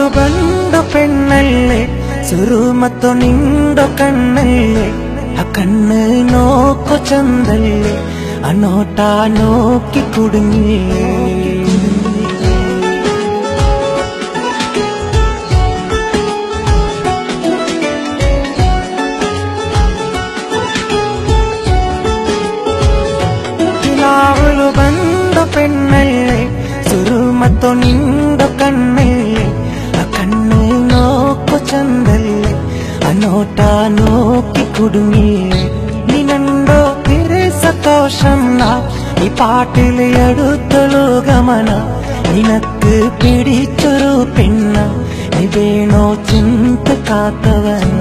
കിനാവുಲು ബണ്ട പെണ്ണല്ലേ സുറുമത്തു നിണ്ടോ കണ്ണല്ലേ ആ കണ്ണ് നോക്കോ ചന്തല്ലേ ആ നോട്ട നോക്കി കുടുങ്ങിയേ കിനാവുಲು ബണ്ട പെണ്ണല്ലേ സുറുമത്തു നിണ്ടോ കണ്ണല്ലേ ആ കണ്ണ് നോക്കോ ചന്തല്ലേ ആ നോട്ട നോക്കി കുടുങ്ങിയേ നിനണ്ടോ തിരെ സന്തോഷം ഈ പാട്ടിലെ അടുത്തുള്ളൂ ഗമന നിനക്ക് പിടിച്ചൊരു പെണ്ണ നീ വേണോ ചിന്ത കാത്തവന